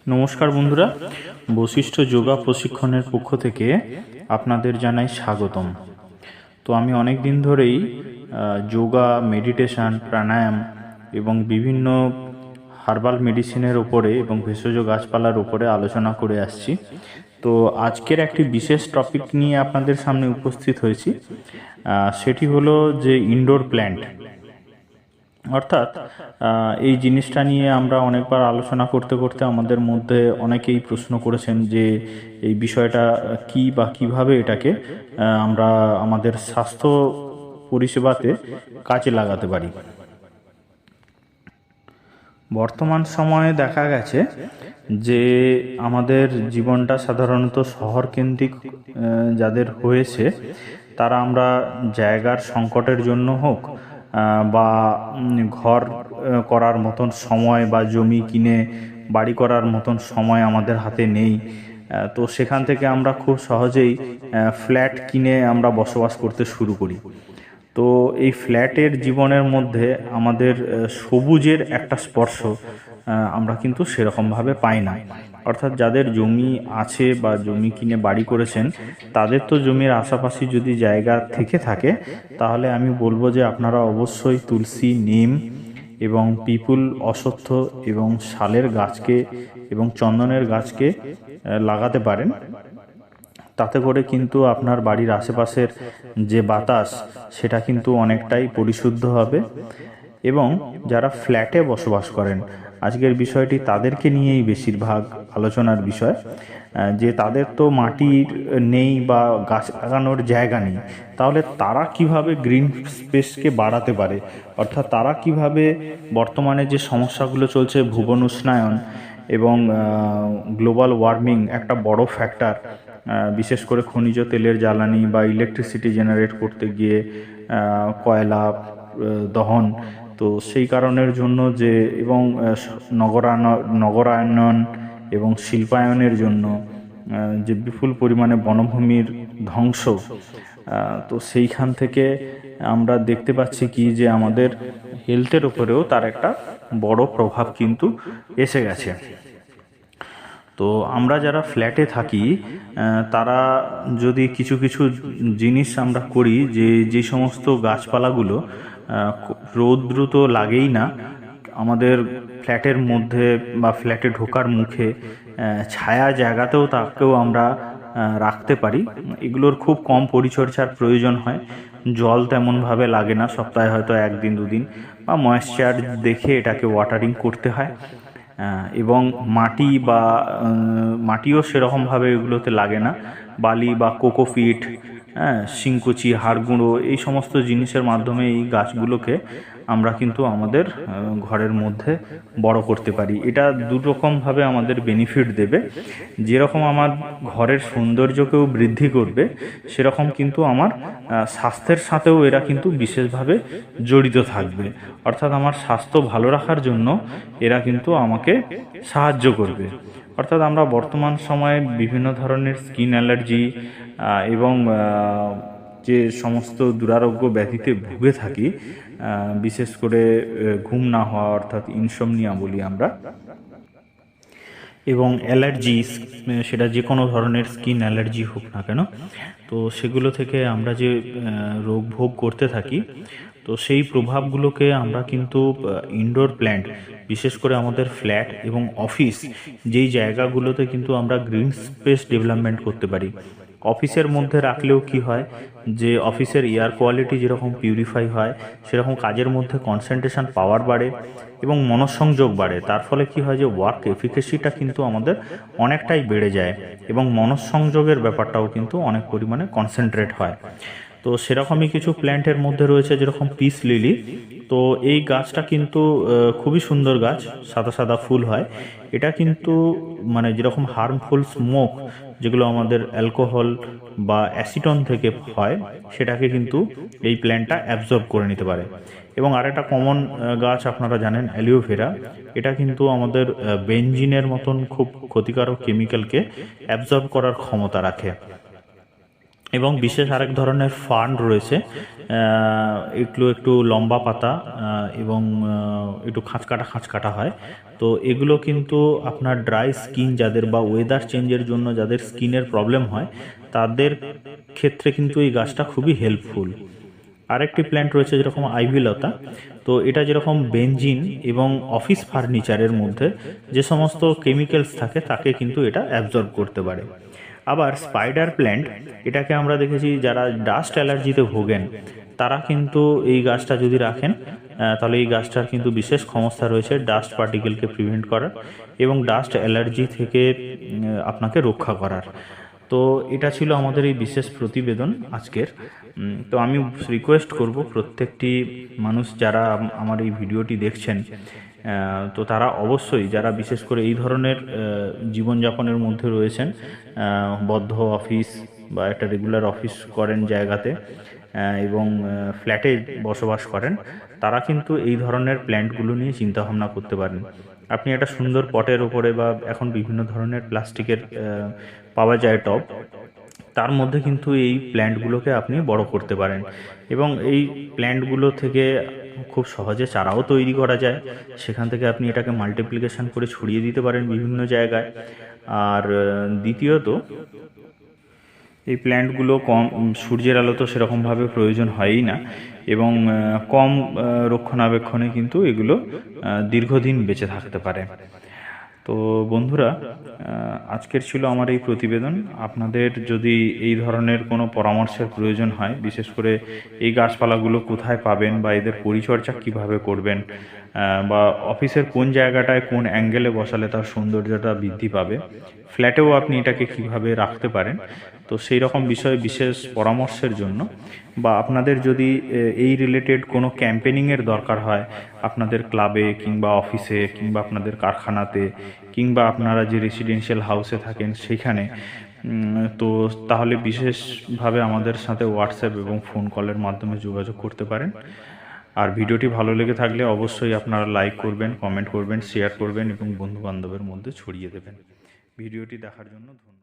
নমস্কার বন্ধুরা, বশিষ্ঠ যোগা প্রশিক্ষণের পক্ষ থেকে আপনাদের জানাই স্বাগতম। তো আমি অনেক দিন ধরেই যোগা, মেডিটেশন, প্রাণায়াম এবং বিভিন্ন হার্বাল মেডিসিনের উপরে এবং ভেষজ গাছপালার উপরে আলোচনা করে আসছি। তো আজকের একটি বিশেষ টপিক নিয়ে আপনাদের সামনে উপস্থিত হয়েছি। সেটি হলো যে ইনডোর প্ল্যান্ট, অর্থাৎ এই জিনিসটা নিয়ে আমরা অনেকবার আলোচনা করতে করতে আমাদের মধ্যে অনেকেই প্রশ্ন করেছেন যে এই বিষয়টা কি বা কিভাবে এটাকে আমরা আমাদের স্বাস্থ্য পরিষেবাতে কাজে লাগাতে পারি। বর্তমান সময়ে দেখা গেছে যে আমাদের জীবনটা সাধারণত শহর কেন্দ্রিক যাদের হয়েছে, তারা আমরা জায়গার সংকটের জন্য হোক বা ঘর করার মতন সময় বা জমি কিনে বাড়ি করার মতন সময় আমাদের হাতে নেই, তো সেখান থেকে আমরা খুব সহজেই ফ্ল্যাট কিনে আমরা বসবাস করতে শুরু করি। তো এই ফ্ল্যাটের জীবনের মধ্যে আমাদের সবুজের একটা স্পর্শ আমরা কিন্তু সেরকমভাবে পাই না। অর্থাৎ যাদের জমি আছে বা জমি কিনে বাড়ি করেছেন, তাদের তো জমির আশাপাশি যদি জায়গা থেকে থাকে, তাহলে আমি বলবো যে আপনারা অবশ্যই তুলসী, নিম এবং পিপুল, অশ্বত্থ এবং শালের গাছকে এবং চন্দনের গাছকে লাগাতে পারেন। তাতে করে কিন্তু আপনার বাড়ির আশেপাশের যে বাতাস, সেটা কিন্তু অনেকটাই পরিশুদ্ধ হবে। এবং যারা ফ্ল্যাটে বসবাস করেন, আজকের বিষয়টি তাদেরকে নিয়েই বেশিরভাগ আলোচনার বিষয়, যে তাদের তো মাটির নেই বা গাছ লাগানোর জায়গা নেই, তাহলে তারা কিভাবে গ্রিন স্পেসকে বাড়াতে পারে, অর্থাৎ তারা কিভাবে বর্তমানে যে সমস্যাগুলো চলছে, ভুবন উষ্ণায়ন এবং গ্লোবাল ওয়ার্মিং একটা বড় ফ্যাক্টর, বিশেষ করে খনিজ তেলের জ্বালানি বা ইলেকট্রিসিটি জেনারেট করতে গিয়ে কয়লা দহন, তো সেই কারণের জন্য যে এবং নগরায়ন এবং শিল্পায়নের জন্য যে বিপুল পরিমাণে বনভূমির ধ্বংস, তো সেইখান থেকে আমরা দেখতে পাচ্ছি কি যে আমাদের হেলথের উপরেও তার একটা বড় প্রভাব কিন্তু এসে গেছে। তো আমরা যারা ফ্ল্যাটে থাকি, তারা যদি কিছু কিছু জিনিস আমরা করি, যে সমস্ত গাছপালাগুলো রৌদ্র তো লাগেই না আমাদের ফ্ল্যাটের মধ্যে বা ফ্ল্যাটে ঢোকার মুখে, ছায়া জায়গাতেও তাকেও আমরা রাখতে পারি। এগুলোর খুব কম পরিচর্যার প্রয়োজন হয়, জল তেমনভাবে লাগে না, সপ্তাহে হয়তো একদিন দুদিন বা ময়েশ্চার দেখে এটাকে ওয়াটারিং করতে হয়। এবং মাটিও সেরকমভাবে এগুলোতে লাগে না, বালি বা কোকোপিট, শিংকুচি, হাড়গুঁড়ো, এই সমস্ত জিনিসের মাধ্যমে এই গাছগুলোকে আমরা কিন্তু আমাদের ঘরের মধ্যে বড় করতে পারি। এটা দুরকমভাবে আমাদের বেনিফিট দেবে। যেরকম আমার ঘরের সৌন্দর্যকেও বৃদ্ধি করবে, সেরকম কিন্তু আমার স্বাস্থ্যের সাথেও এরা কিন্তু বিশেষভাবে জড়িত থাকবে। অর্থাৎ আমার স্বাস্থ্য ভালো রাখার জন্য এরা কিন্তু আমাকে সাহায্য করবে। অর্থাৎ আমরা বর্তমান সময়ে বিভিন্ন ধরনের স্কিন অ্যালার্জি এবং যে সমস্ত দুরারোগ্য ব্যাধিতে ভুগে থাকি, বিশেষ করে ঘুম না হওয়া, অর্থাৎ ইনসমনিয়া বলি আমরা, এবং অ্যালার্জি, সেটা যে কোনো ধরনের স্কিন অ্যালার্জি হোক না কেন, তো সেগুলো থেকে আমরা যে রোগ ভোগ করতে থাকি, তো সেই প্রভাবগুলোকে আমরা কিন্তু ইনডোর প্ল্যান্ট, বিশেষ করে আমাদের ফ্ল্যাট এবং অফিস, যেই জায়গাগুলোতে কিন্তু আমরা গ্রিন স্পেস ডেভেলপমেন্ট করতে পারি। অফিসের মধ্যে রাখলেও কি হয় যে অফিসের এয়ার কোয়ালিটি যেরকম পিউরিফাই হয়, সেরকম কাজের মধ্যে কনসেন্ট্রেশন পাওয়ার বাড়ে এবং মনঃসংযোগ বাড়ে। তার ফলে কি হয় যে ওয়ার্ক এফিকেসিটা কিন্তু আমাদের অনেকটাই বেড়ে যায় এবং মনঃসংযোগের ব্যাপারটাও কিন্তু অনেক পরিমাণে কনসেন্ট্রেট হয়। তো সেরকমই কিছু প্ল্যান্টের মধ্যে রয়েছে যেরকম পিস লিলি। তো এই গাছটা কিন্তু খুবই সুন্দর গাছ, সাদা সাদা ফুল হয়। এটা কিন্তু মানে যেরকম হার্মফুল স্মোক, যেগুলো আমাদের অ্যালকোহল বা অ্যাসিটন থেকে হয়, সেটাকে কিন্তু এই প্ল্যান্টটা অ্যাবজর্ব করে নিতে পারে। এবং আরেকটা কমন গাছ আপনারা জানেন, অ্যালিওভেরা। এটা কিন্তু আমাদের বেনজিনের মতন খুব ক্ষতিকারক কেমিক্যালকে অ্যাবজর্ব করার ক্ষমতা রাখে। এবং বিশেষ আরেক ধরনের ফান্ড রয়েছে, একটু লম্বা পাতা এবং একটু খাঁচকাটা হয়। তো এগুলো কিন্তু আপনার ড্রাই স্কিন যাদের বা ওয়েদার চেঞ্জের জন্য যাদের স্কিনের প্রবলেম হয় তাদের ক্ষেত্রে কিন্তু এই গাছটা খুবই হেল্পফুল। আরেকটি প্ল্যান্ট রয়েছে যেরকম আইভিলতা। তো এটা যেরকম বেঞ্জিন এবং অফিস ফার্নিচারের মধ্যে যে সমস্ত কেমিক্যালস থাকে তাকে কিন্তু এটা অ্যাবজর্ব করতে পারে। আবার স্পাইডার প্ল্যান্ট, এটাকে আমরা দেখেছি যারা ডাস্ট অ্যালার্জিতে ভোগেন তারা কিন্তু এই গাছটা যদি রাখেন তাহলে এই গাছটার কিন্তু বিশেষ ক্ষমতা রয়েছে ডাস্ট পার্টিকেলকে প্রিভেন্ট করার এবং ডাস্ট অ্যালার্জি থেকে আপনাকে রক্ষা করার। তো এটা ছিল আমাদের এই বিশেষ প্রতিবেদন আজকের। তো আমি রিকোয়েস্ট করব প্রত্যেকটি মানুষ যারা আমার এই ভিডিওটি দেখছেন, তো তারা অবশ্যই যারা বিশেষ করে এই ধরনের জীবনযাপনের মধ্যে রয়েছেন, বদ্ধ অফিস বা একটা রেগুলার অফিস করেন জায়গাতে এবং ফ্ল্যাটে বসবাস করেন, তারা কিন্তু এই ধরনের প্ল্যান্টগুলো নিয়ে চিন্তাভাবনা করতে পারেন। আপনি একটা সুন্দর পটের ওপরে বা এখন বিভিন্ন ধরনের প্লাস্টিকের পাওয়া যায় টব, তার মধ্যে কিন্তু এই প্ল্যান্টগুলোকে আপনি বড় করতে পারেন এবং এই প্ল্যান্টগুলো থেকে খুব সহজে চারাও তৈরি করা যায়। সেখান থেকে আপনি এটাকে মাল্টিপ্লিকেশন করে ছড়িয়ে দিতে পারেন বিভিন্ন জায়গায়। আর দ্বিতীয়ত, এই প্ল্যান্টগুলো কম সূর্যের আলো তো সেরকমভাবে প্রয়োজন হয়ই না এবং কম রক্ষণাবেক্ষণে কিন্তু এগুলো দীর্ঘদিন বেঁচে থাকতে পারে। তো বন্ধুরা, আজকের ছিল আমার এই প্রতিবেদন। আপনাদের যদি এই ধরনের কোনো পরামর্শের প্রয়োজন হয়, বিশেষ করে এই গাছপালাগুলো কোথায় পাবেন বা এদের পরিচর্যা কিভাবে করবেন, বা অফিসের কোন জায়গাটায় কোন অ্যাঙ্গেলে বসালে তার সৌন্দর্যটা বৃদ্ধি পাবে, ফ্ল্যাটেও আপনি এটাকে কিভাবে রাখতে পারেন, তো সেই রকম বিষয়ে বিশেষ পরামর্শের জন্য বা আপনাদের যদি এই রিলেটেড কোনো ক্যাম্পেনিংয়ের দরকার হয় আপনাদের ক্লাবে কিংবা অফিসে কিংবা আপনাদের কারখানাতে কিংবা আপনারা যে রেসিডেন্সিয়াল হাউসে থাকেন সেখানে, তো তাহলে বিশেষভাবে আমাদের সাথে হোয়াটসঅ্যাপ এবং ফোন কলের মাধ্যমে যোগাযোগ করতে পারেন। আর ভিডিওটি ভালো লেগে থাকলে অবশ্যই আপনারা লাইক করবেন, কমেন্ট করবেন, শেয়ার করবেন এবং বন্ধুবান্ধবের মধ্যে ছড়িয়ে দেবেন। ভিডিওটি দেখার জন্য ধন্যবাদ।